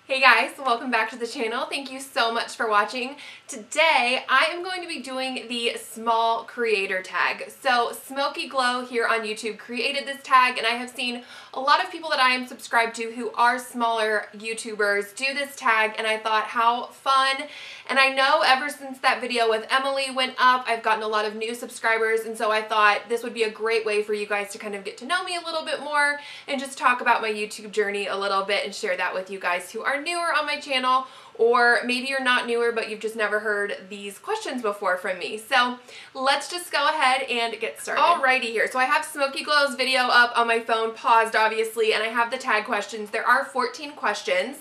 Hey guys, welcome back to the channel. Thank you so much for watching. Today I am going to be doing the small creator tag. So Smoky Glow here on YouTube created this tag, and I have seen a lot of people that I am subscribed to who are smaller YouTubers do this tag, and I thought how fun. And I know ever since that video with Emily went up, I've gotten a lot of new subscribers, and so I thought this would be a great way for you guys to kind of get to know me a little bit more and just talk about my YouTube journey a little bit and share that with you guys who are newer on my channel, or maybe you're not newer but you've just never heard these questions before from me. So let's just go ahead and get started. Alrighty here, so I have Smoky Glow's video up on my phone, paused obviously, and I have the tag questions. There are 14 questions,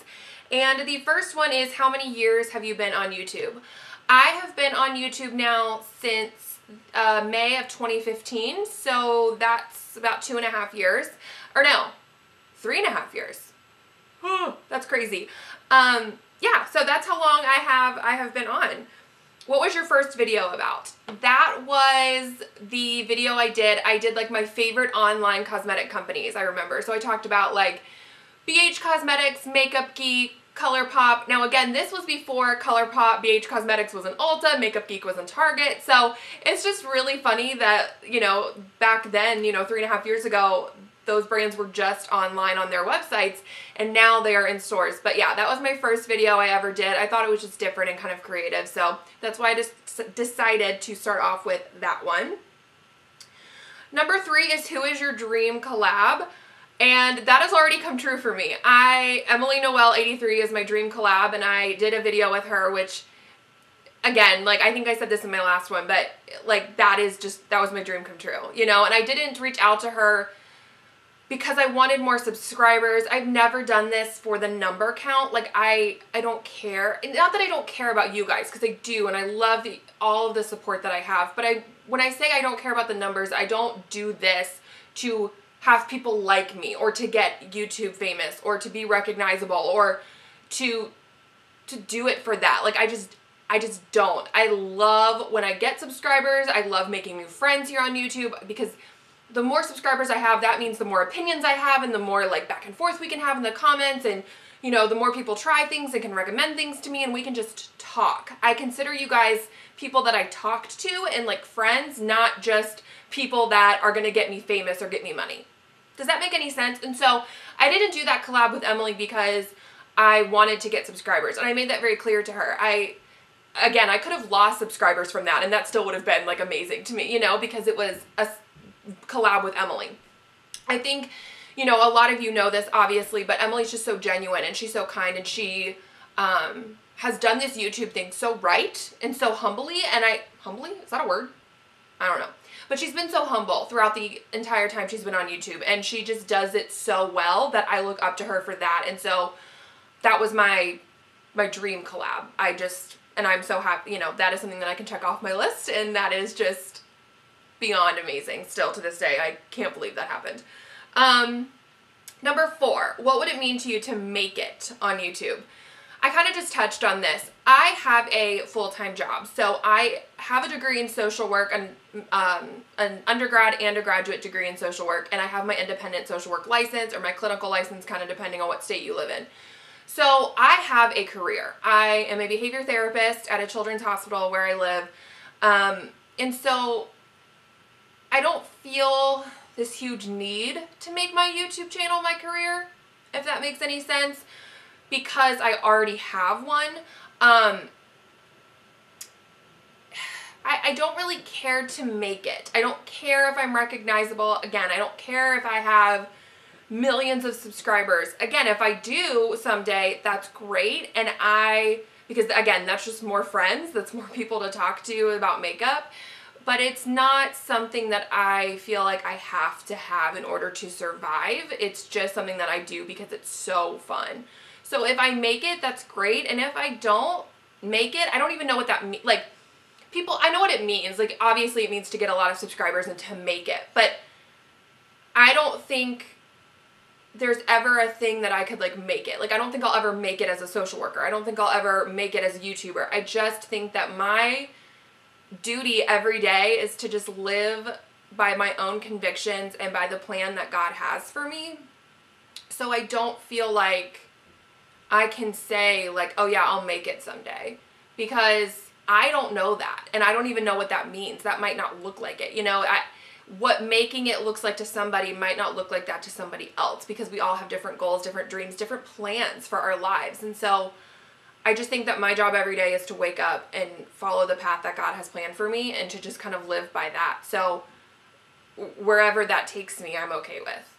and the first one is, how many years have you been on YouTube? I have been on YouTube now since May of 2015, so that's about 2.5 years, or no, 3.5 years. That's crazy. Yeah, so that's how long I have been on. What was your first video about? That was the video I did like my favorite online cosmetic companies, I remember. So I talked about like BH Cosmetics, Makeup Geek, ColourPop. Now again, this was before ColourPop, BH Cosmetics was in Ulta, Makeup Geek was in Target. So it's just really funny that, you know, back then, you know, 3.5 years ago, those brands were just online on their websites, and now they are in stores. But yeah, that was my first video I ever did. I thought it was just different and kind of creative, so that's why I just decided to start off with that one. Number 3 is, who is your dream collab? And that has already come true for me. EMILYNOEL23 is my dream collab, and I did a video with her, which, again, like, I think I said this in my last one, but like, that was my dream come true, you know? And I didn't reach out to her because I wanted more subscribers. I've never done this for the number count. Like, I don't care. Not that I don't care about you guys, because I do, and I love all of the support that I have. But when I say I don't care about the numbers, I don't do this to have people like me, or to get YouTube famous, or to be recognizable, or to do it for that. Like, I just don't. I love when I get subscribers. I love making new friends here on YouTube, because the more subscribers I have, that means the more opinions I have, and the more like back and forth we can have in the comments, and you know, the more people try things and can recommend things to me, and we can just talk. I consider you guys people that I talked to and like friends, not just people that are gonna get me famous or get me money. Does that make any sense? And so I didn't do that collab with Emily because I wanted to get subscribers, and I made that very clear to her. Again, I could have lost subscribers from that, and that still would have been like amazing to me, you know, because it was a collab with Emily. I think, you know, a lot of you know this obviously, but Emily's just so genuine, and she's so kind, and she has done this YouTube thing so right and so humbly, and humbly? Is that a word? I don't know. But she's been so humble throughout the entire time she's been on YouTube, and she just does it so well that I look up to her for that. And so that was my dream collab. And I'm so happy, you know, that is something that I can check off my list, and that is just beyond amazing still to this day. I can't believe that happened. Number 4, what would it mean to you to make it on YouTube? I kind of just touched on this. I have a full-time job. So I have a degree in social work, an undergrad and a graduate degree in social work, and I have my independent social work license, or my clinical license, kind of depending on what state you live in. So I have a career. I am a behavior therapist at a children's hospital where I live. And so I don't feel this huge need to make my YouTube channel my career, if that makes any sense, because I already have one. I don't really care to make it. I don't care if I'm recognizable. Again, I don't care if I have millions of subscribers. Again, if I do someday, that's great. And because again, that's just more friends. That's more people to talk to about makeup. But it's not something that I feel like I have to have in order to survive. It's just something that I do because it's so fun. So if I make it, that's great. And if I don't make it, I don't even know what that means. Like, I know what it means. Like, obviously it means to get a lot of subscribers and to make it. But I don't think there's ever a thing that I could like make it. Like, I don't think I'll ever make it as a social worker. I don't think I'll ever make it as a YouTuber. I just think that my duty every day is to just live by my own convictions and by the plan that God has for me. So I don't feel like I can say like, oh yeah, I'll make it someday, because I don't know that, and I don't even know what that means. That might not look like it, you know. What making it looks like to somebody might not look like that to somebody else, because we all have different goals, different dreams, different plans for our lives. And so I just think that my job every day is to wake up and follow the path that God has planned for me, and to just kind of live by that. So wherever that takes me, I'm okay with.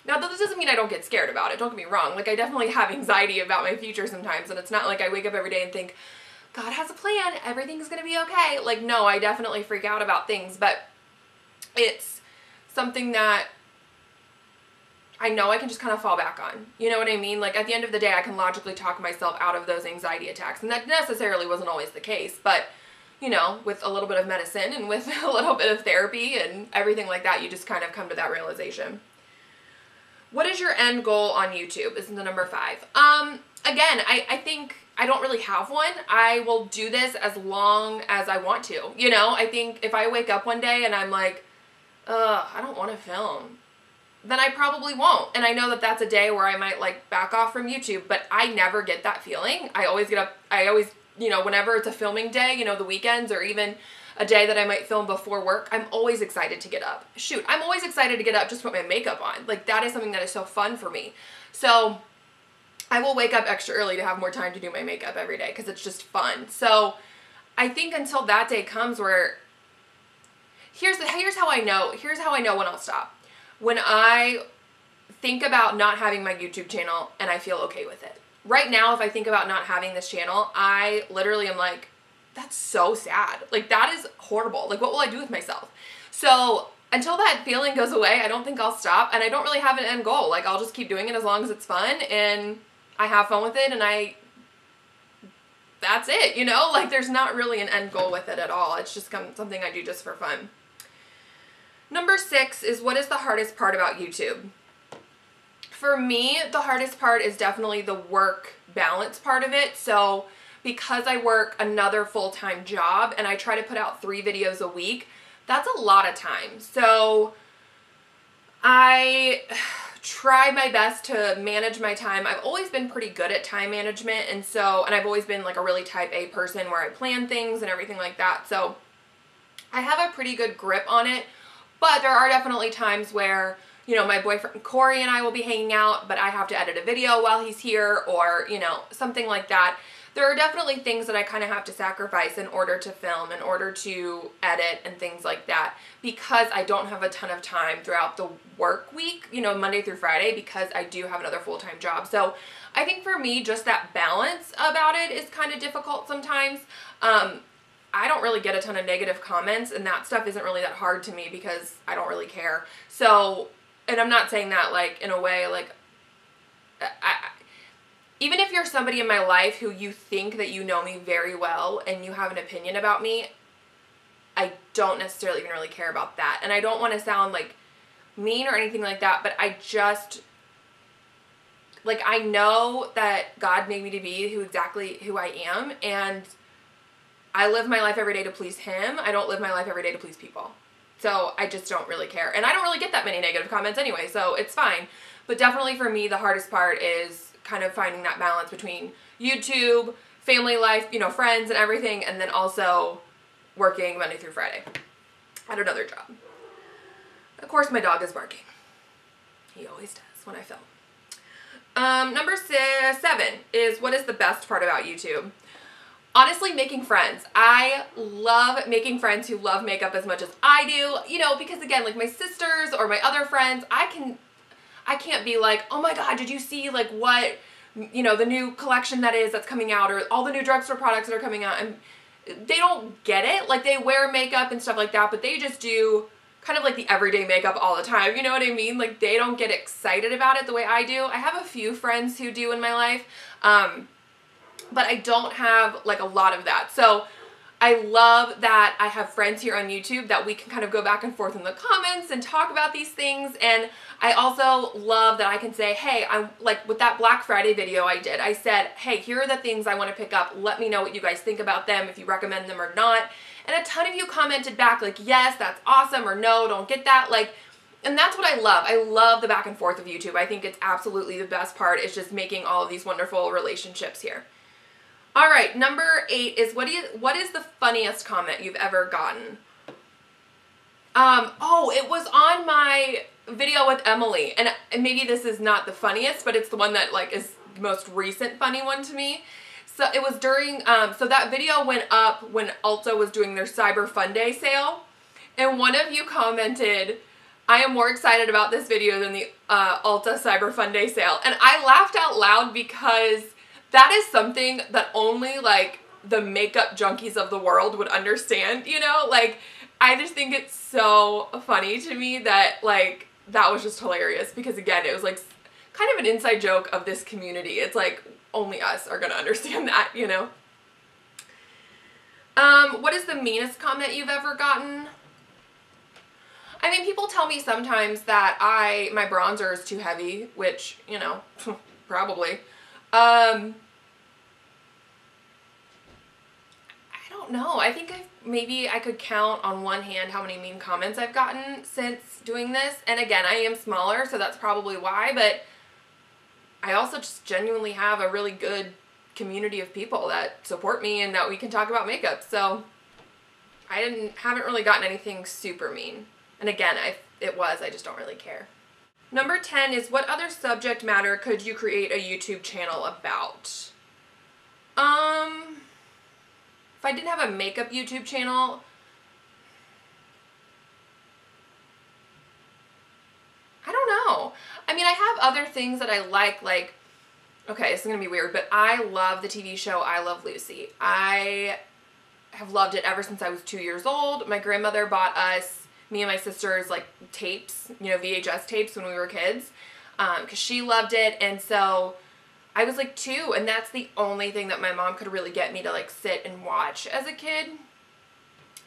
Now, this doesn't mean I don't get scared about it. Don't get me wrong. Like, I definitely have anxiety about my future sometimes, and it's not like I wake up every day and think, God has a plan, everything's gonna be okay. Like, no, I definitely freak out about things, but it's something that I know I can just kind of fall back on. You know what I mean? Like, at the end of the day, I can logically talk myself out of those anxiety attacks, and that necessarily wasn't always the case, but, you know, with a little bit of medicine and with a little bit of therapy and everything like that, you just kind of come to that realization. What is your end goal on YouTube? Is the number 5. Again, I think I don't really have one. I will do this as long as I want to. You know, I think if I wake up one day and I'm like, I don't want to film, then I probably won't. And I know that that's a day where I might like back off from YouTube, but I never get that feeling. I always get up, you know, whenever it's a filming day, you know, the weekends, or even a day that I might film before work, I'm always excited to get up. Shoot, I'm always excited to get up just to put my makeup on. Like, that is something that is so fun for me. So I will wake up extra early to have more time to do my makeup every day, because it's just fun. So I think until that day comes where, here's how I know when I'll stop. When I think about not having my YouTube channel and I feel okay with it. Right now, if I think about not having this channel, I literally am like, that's so sad. Like, that is horrible. Like, what will I do with myself? So until that feeling goes away, I don't think I'll stop, and I don't really have an end goal. Like, I'll just keep doing it as long as it's fun and I have fun with it, and that's it, you know? Like, there's not really an end goal with it at all. It's just something I do just for fun. Number 6 is, what is the hardest part about YouTube? For me, the hardest part is definitely the work balance part of it. So because I work another full-time job and I try to put out 3 videos a week, that's a lot of time. So I try my best to manage my time. I've always been pretty good at time management, and I've always been like a really type A person where I plan things and everything like that. So I have a pretty good grip on it, but there are definitely times where, you know, my boyfriend Corey and I will be hanging out, but I have to edit a video while he's here, or, you know, something like that. There are definitely things that I kind of have to sacrifice in order to film, in order to edit and things like that, because I don't have a ton of time throughout the work week, you know, Monday through Friday, because I do have another full-time job. So I think for me, just that balance about it is kind of difficult sometimes. I don't really get a ton of negative comments, and that stuff isn't really that hard to me because I don't really care. So, and I'm not saying that like in a way like, even if you're somebody in my life who you think that you know me very well and you have an opinion about me, I don't necessarily even really care about that. And I don't want to sound like mean or anything like that, but I just, like, I know that God made me to be exactly who I am, and I live my life every day to please Him. I don't live my life every day to please people. So I just don't really care. And I don't really get that many negative comments anyway, so it's fine. But definitely for me, the hardest part is kind of finding that balance between YouTube, family life, you know, friends and everything, and then also working Monday through Friday at another job. Of course, my dog is barking. He always does when I film. Number 7 is, what is the best part about YouTube? Honestly, making friends. I love making friends who love makeup as much as I do, you know, because again, like my sisters or my other friends, I can't be like, oh my God, did you see like what, you know, the new collection that's coming out, or all the new drugstore products that are coming out, and they don't get it. Like, they wear makeup and stuff like that, but they just do kind of like the everyday makeup all the time, you know what I mean? Like, they don't get excited about it the way I do. I have a few friends who do in my life, but I don't have like a lot of that. So I love that I have friends here on YouTube that we can kind of go back and forth in the comments and talk about these things. And I also love that I can say, hey, I'm like with that Black Friday video I did, I said, hey, here are the things I want to pick up. Let me know what you guys think about them, if you recommend them or not. And a ton of you commented back like, yes, that's awesome, or no, don't get that. Like, And that's what I love. I love the back and forth of YouTube. I think it's absolutely the best part. It's just making all of these wonderful relationships here. All right, number 8 is what is the funniest comment you've ever gotten? Oh, it was on my video with Emily, and maybe this is not the funniest, but it's the one that like is the most recent funny one to me. So it was during, so that video went up when Ulta was doing their Cyber Fun Day sale, and one of you commented, "I am more excited about this video than the Ulta Cyber Fun Day sale," and I laughed out loud because that is something that only like the makeup junkies of the world would understand, you know? Like, I just think it's so funny to me that like that was just hilarious because again, it was like kind of an inside joke of this community. It's like only us are gonna understand that, you know? What is the meanest comment you've ever gotten? I mean, people tell me sometimes that my bronzer is too heavy, which, you know, probably. I don't know. I think maybe I could count on one hand how many mean comments I've gotten since doing this. And again, I am smaller, so that's probably why, but I also just genuinely have a really good community of people that support me and that we can talk about makeup. So I haven't really gotten anything super mean. And again, I just don't really care. Number 10 is what other subject matter could you create a YouTube channel about? If I didn't have a makeup YouTube channel, I don't know. I mean, I have other things that I like, okay, this is gonna be weird, but I love the TV show I Love Lucy. I have loved it ever since I was 2 years old. My grandmother bought us, me and my sisters, like tapes, you know, VHS tapes when we were kids, because she loved it, and so I was like 2, and that's the only thing that my mom could really get me to like sit and watch as a kid.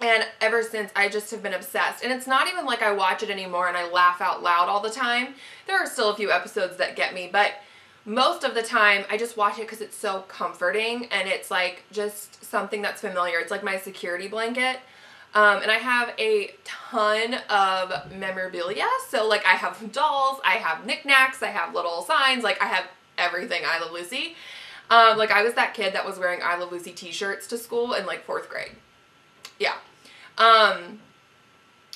And ever since, I just have been obsessed. And it's not even like I watch it anymore and I laugh out loud all the time. There are still a few episodes that get me, but most of the time I just watch it because it's so comforting and it's like just something that's familiar. It's like my security blanket. And I have a ton of memorabilia. So like I have dolls, I have knickknacks, I have little signs, like I have everything I Love Lucy. Like I was that kid that was wearing I Love Lucy t-shirts to school in like 4th grade. Yeah.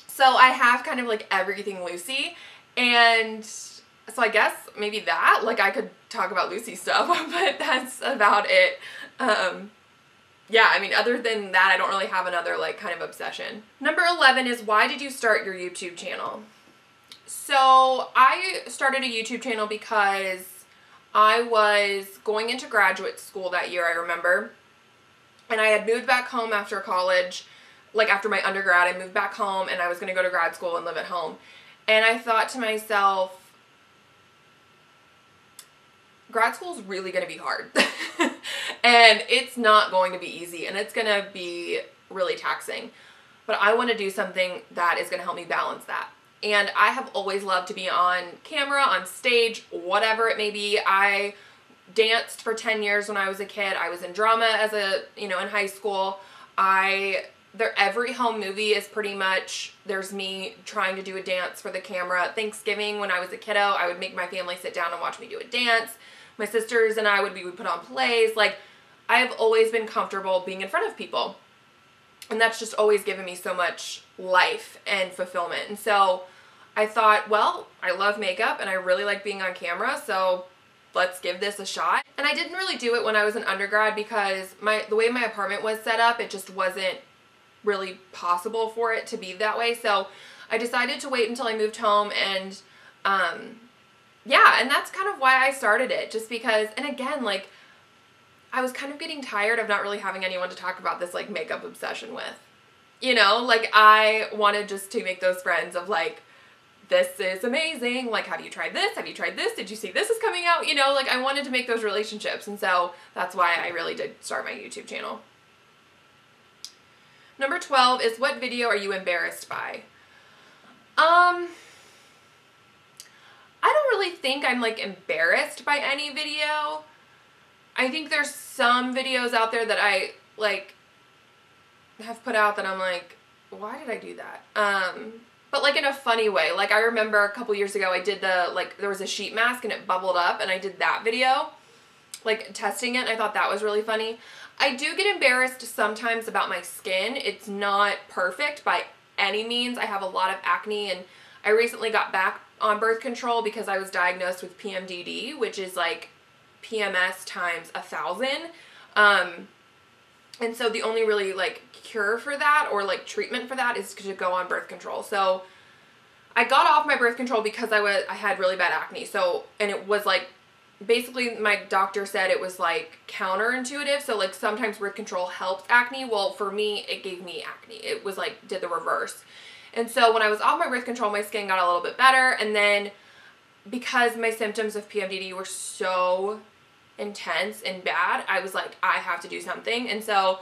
So I have kind of like everything Lucy, and so I guess maybe that, like I could talk about Lucy stuff, but that's about it. Yeah, I mean, other than that, I don't really have another like kind of obsession. Number 11 is why did you start your YouTube channel? So I started a YouTube channel because I was going into graduate school that year, I remember. And I had moved back home after college, like after my undergrad, I moved back home and I was going to go to grad school and live at home. And I thought to myself, grad school is really going to be hard. And it's not going to be easy and it's going to be really taxing. But I want to do something that is going to help me balance that. And I have always loved to be on camera, on stage, whatever it may be. I danced for 10 years when I was a kid. I was in drama as in high school. Every home movie is pretty much, there's me trying to do a dance for the camera. Thanksgiving, when I was a kiddo, I would make my family sit down and watch me do a dance. My sisters and I would put on plays. Like, I've always been comfortable being in front of people. And that's just always given me so much life and fulfillment. And so I thought, well, I love makeup and I really like being on camera, so let's give this a shot. And I didn't really do it when I was an undergrad because the way my apartment was set up, it just wasn't really possible for it to be that way. So I decided to wait until I moved home, and yeah, and that's kind of why I started it, just because, and again, like, I was kind of getting tired of not really having anyone to talk about this like makeup obsession with. You know, like I wanted just to make those friends of like, this is amazing, like have you tried this? Have you tried this? Did you see this is coming out? You know, like I wanted to make those relationships, and so that's why I really did start my YouTube channel. Number 12 is what video are you embarrassed by? I don't really think I'm like embarrassed by any video. I think there's some videos out there that I like have put out that I'm like, why did I do that? but like in a funny way. Like I remember a couple years ago I did there was a sheet mask and it bubbled up, and I did that video, like testing it, and I thought that was really funny. I do get embarrassed sometimes about my skin. It's not perfect by any means. I have a lot of acne, and I recently got back on birth control because I was diagnosed with PMDD, which is like PMS times 1,000. And so the only really like cure for that, or like treatment for that, is to go on birth control. So I got off my birth control because I had really bad acne. So, and it was like, basically my doctor said it was like counterintuitive. So like sometimes birth control helps acne. Well, for me, it gave me acne. It was like, did the reverse. And so when I was off my birth control, my skin got a little bit better. And then because my symptoms of PMDD were so intense and bad, I was like, I have to do something. And so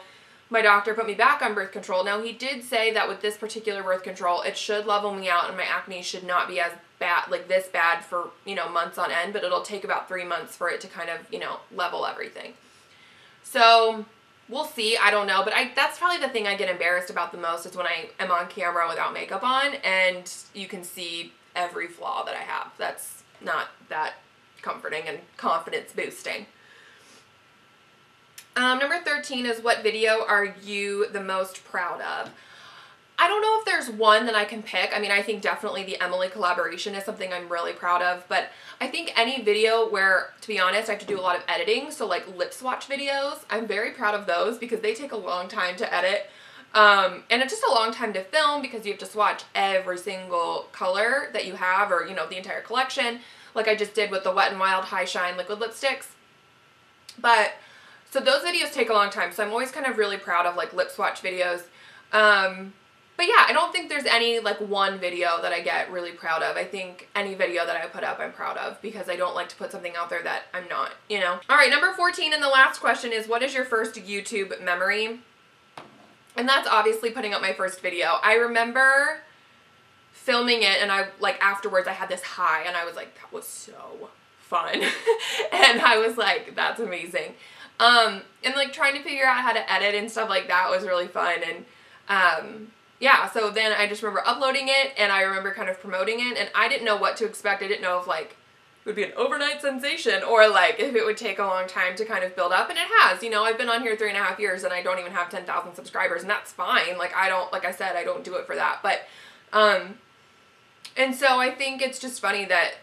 my doctor put me back on birth control. Now, he did say that with this particular birth control, it should level me out and my acne should not be as bad, like this bad for, you know, months on end, but it'll take about 3 months for it to kind of, you know, level everything. So we'll see. I don't know, but that's probably the thing I get embarrassed about the most, is when I am on camera without makeup on and you can see every flaw that I have. That's not that comforting and confidence boosting. Number 13 is, what video are you the most proud of? I don't know if there's one that I can pick. I mean, I think definitely the Emily collaboration is something I'm really proud of, but I think any video where, to be honest, I have to do a lot of editing, so like lip swatch videos, I'm very proud of those because they take a long time to edit. And it's just a long time to film because you have to swatch every single color that you have, or, you know, the entire collection, like I just did with the Wet n Wild High Shine liquid lipsticks. But so those videos take a long time, so I'm always kind of really proud of like lip swatch videos. But yeah, I don't think there's any like one video that I get really proud of. I think any video that I put up I'm proud of, because I don't like to put something out there that I'm not, you know. All right, number 14 and the last question is, what is your first YouTube memory? And that's obviously putting up my first video. I remember filming it, and I like afterwards I had this high, and I was like, that was so fun. And I was like, that's amazing. And like trying to figure out how to edit and stuff like that was really fun. And yeah, so then I just remember uploading it, and I remember kind of promoting it, and I didn't know what to expect. I didn't know if like it would be an overnight sensation, or like if it would take a long time to kind of build up, and it has. You know, I've been on here 3.5 years and I don't even have 10,000 subscribers, and that's fine. Like like I said, I don't do it for that. But and so I think it's just funny that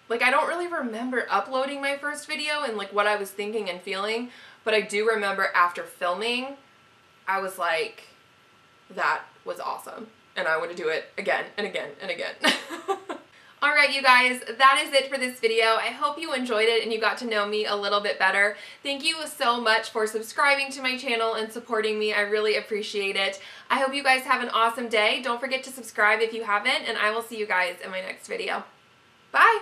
like I don't really remember uploading my first video and like what I was thinking and feeling, but I do remember after filming, I was like, that was awesome, and I want to do it again and again and again. Alright, you guys, that is it for this video. I hope you enjoyed it and you got to know me a little bit better. Thank you so much for subscribing to my channel and supporting me. I really appreciate it. I hope you guys have an awesome day. Don't forget to subscribe if you haven't, and I will see you guys in my next video. Bye!